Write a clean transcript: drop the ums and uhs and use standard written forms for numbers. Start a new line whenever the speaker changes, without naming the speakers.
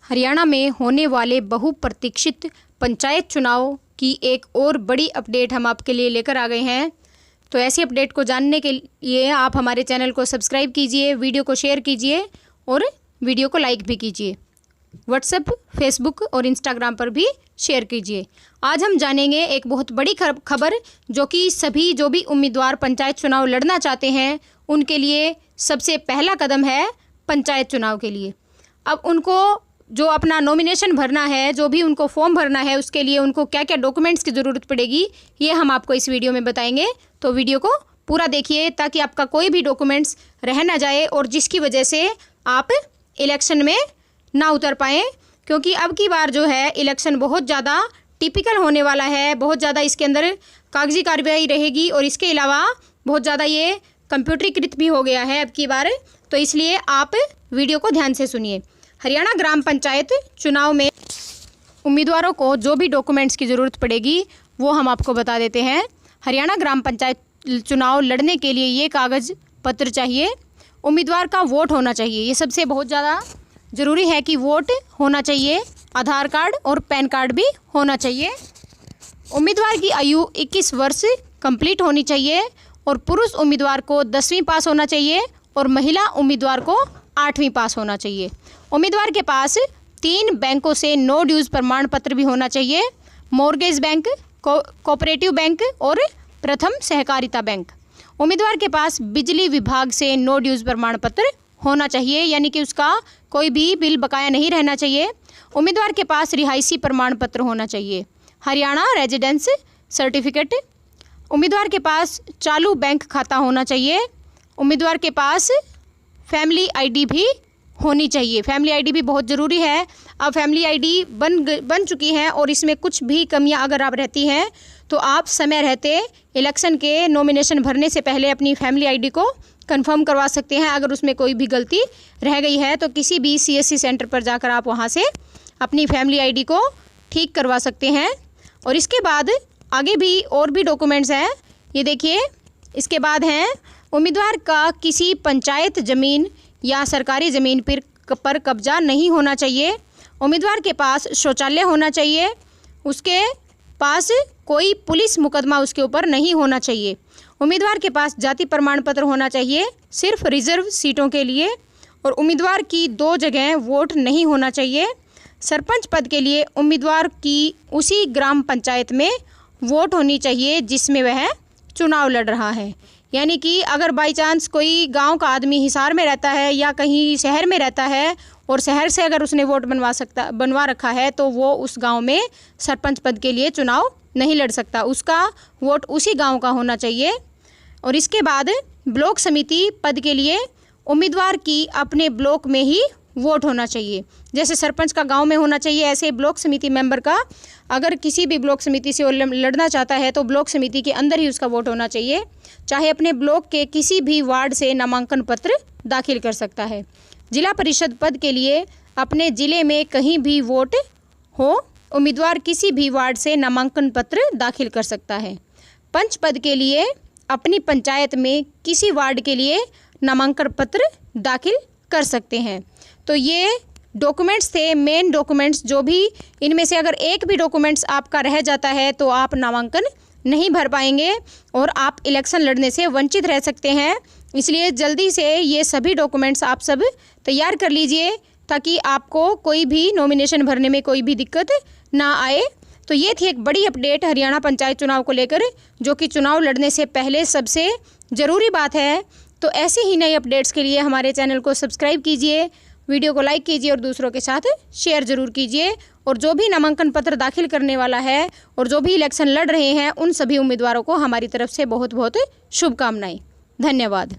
हरियाणा में होने वाले बहुप्रतीक्षित पंचायत चुनाव की एक और बड़ी अपडेट हम आपके लिए लेकर आ गए हैं। तो ऐसी अपडेट को जानने के लिए आप हमारे चैनल को सब्सक्राइब कीजिए, वीडियो को शेयर कीजिए और वीडियो को लाइक भी कीजिए। व्हाट्सएप, फेसबुक और इंस्टाग्राम पर भी शेयर कीजिए। आज हम जानेंगे एक बहुत बड़ी खबर जो कि सभी जो भी उम्मीदवार पंचायत चुनाव लड़ना चाहते हैं उनके लिए सबसे पहला कदम है पंचायत चुनाव के लिए। अब उनको जो अपना नॉमिनेशन भरना है, जो भी उनको फॉर्म भरना है, उसके लिए उनको क्या क्या डॉक्यूमेंट्स की ज़रूरत पड़ेगी ये हम आपको इस वीडियो में बताएंगे। तो वीडियो को पूरा देखिए ताकि आपका कोई भी डॉक्यूमेंट्स रह ना जाए और जिसकी वजह से आप इलेक्शन में ना उतर पाएँ, क्योंकि अब की बार जो है इलेक्शन बहुत ज़्यादा टिपिकल होने वाला है। बहुत ज़्यादा इसके अंदर कागजी कार्रवाई रहेगी और इसके अलावा बहुत ज़्यादा ये कंप्यूटरीकृत भी हो गया है अब की बार। तो इसलिए आप वीडियो को ध्यान से सुनिए। हरियाणा ग्राम पंचायत चुनाव में उम्मीदवारों को जो भी डॉक्यूमेंट्स की ज़रूरत पड़ेगी वो हम आपको बता देते हैं। हरियाणा ग्राम पंचायत चुनाव लड़ने के लिए ये कागज़ पत्र चाहिए। उम्मीदवार का वोट होना चाहिए, ये सबसे बहुत ज़्यादा ज़रूरी है कि वोट होना चाहिए। आधार कार्ड और पैन कार्ड भी होना चाहिए। उम्मीदवार की आयु 21 वर्ष कंप्लीट होनी चाहिए और पुरुष उम्मीदवार को 10वीं पास होना चाहिए और महिला उम्मीदवार को 8वीं पास होना चाहिए। उम्मीदवार के पास 3 बैंकों से नो ड्यूज़ प्रमाण पत्र भी होना चाहिए। मॉर्गेज बैंक, कोऑपरेटिव बैंक और प्रथम सहकारिता बैंक। उम्मीदवार के पास बिजली विभाग से नो ड्यूज़ प्रमाण पत्र होना चाहिए, यानी कि उसका कोई भी बिल बकाया नहीं रहना चाहिए। उम्मीदवार के पास रिहायशी प्रमाण पत्र होना चाहिए। Haryana residence certificate. उम्मीदवार के पास चालू बैंक खाता होना चाहिए। उम्मीदवार के पास फैमिली आईडी भी होनी चाहिए। फैमिली आईडी भी बहुत ज़रूरी है। अब फैमिली आईडी बन चुकी है और इसमें कुछ भी कमियां अगर आप रहती हैं तो आप समय रहते इलेक्शन के नॉमिनेशन भरने से पहले अपनी फैमिली आईडी को कंफर्म करवा सकते हैं। अगर उसमें कोई भी गलती रह गई है तो किसी भी सीएससी सेंटर पर जाकर आप वहां से अपनी फैमिली आईडी को ठीक करवा सकते हैं। और इसके बाद आगे भी और भी डॉक्यूमेंट्स हैं, ये देखिए। इसके बाद हैं उम्मीदवार का किसी पंचायत ज़मीन या सरकारी ज़मीन पर कब्जा नहीं होना चाहिए। उम्मीदवार के पास शौचालय होना चाहिए। उसके पास कोई पुलिस मुकदमा उसके ऊपर नहीं होना चाहिए। उम्मीदवार के पास जाति प्रमाण पत्र होना चाहिए सिर्फ रिजर्व सीटों के लिए। और उम्मीदवार की 2 जगह वोट नहीं होना चाहिए। सरपंच पद के लिए उम्मीदवार की उसी ग्राम पंचायत में वोट होनी चाहिए जिसमें वह चुनाव लड़ रहा है। यानी कि अगर बाई चांस कोई गांव का आदमी हिसार में रहता है या कहीं शहर में रहता है और शहर से अगर उसने वोट बनवा रखा है तो वो उस गांव में सरपंच पद के लिए चुनाव नहीं लड़ सकता। उसका वोट उसी गांव का होना चाहिए। और इसके बाद ब्लॉक समिति पद के लिए उम्मीदवार की अपने ब्लॉक में ही वोट होना चाहिए। जैसे सरपंच का गांव में होना चाहिए, ऐसे ब्लॉक समिति मेंबर का अगर किसी भी ब्लॉक समिति से वो लड़ना चाहता है तो ब्लॉक समिति के अंदर ही उसका वोट होना चाहिए। चाहे अपने ब्लॉक के किसी भी वार्ड से नामांकन पत्र दाखिल कर सकता है। जिला परिषद पद के लिए अपने ज़िले में कहीं भी वोट हो, उम्मीदवार किसी भी वार्ड से नामांकन पत्र दाखिल कर सकता है। पंच पद के लिए अपनी पंचायत में किसी वार्ड के लिए नामांकन पत्र दाखिल कर सकते हैं। तो ये डॉक्यूमेंट्स थे, मेन डॉक्यूमेंट्स। जो भी इनमें से अगर एक भी डॉक्यूमेंट्स आपका रह जाता है तो आप नामांकन नहीं भर पाएंगे और आप इलेक्शन लड़ने से वंचित रह सकते हैं। इसलिए जल्दी से ये सभी डॉक्यूमेंट्स आप सब तैयार कर लीजिए ताकि आपको कोई भी नॉमिनेशन भरने में कोई भी दिक्कत ना आए। तो ये थी एक बड़ी अपडेट हरियाणा पंचायत चुनाव को लेकर, जो कि चुनाव लड़ने से पहले सबसे ज़रूरी बात है। तो ऐसे ही नई अपडेट्स के लिए हमारे चैनल को सब्सक्राइब कीजिए, वीडियो को लाइक कीजिए और दूसरों के साथ शेयर ज़रूर कीजिए। और जो भी नामांकन पत्र दाखिल करने वाला है और जो भी इलेक्शन लड़ रहे हैं उन सभी उम्मीदवारों को हमारी तरफ से बहुत बहुत शुभकामनाएं। धन्यवाद।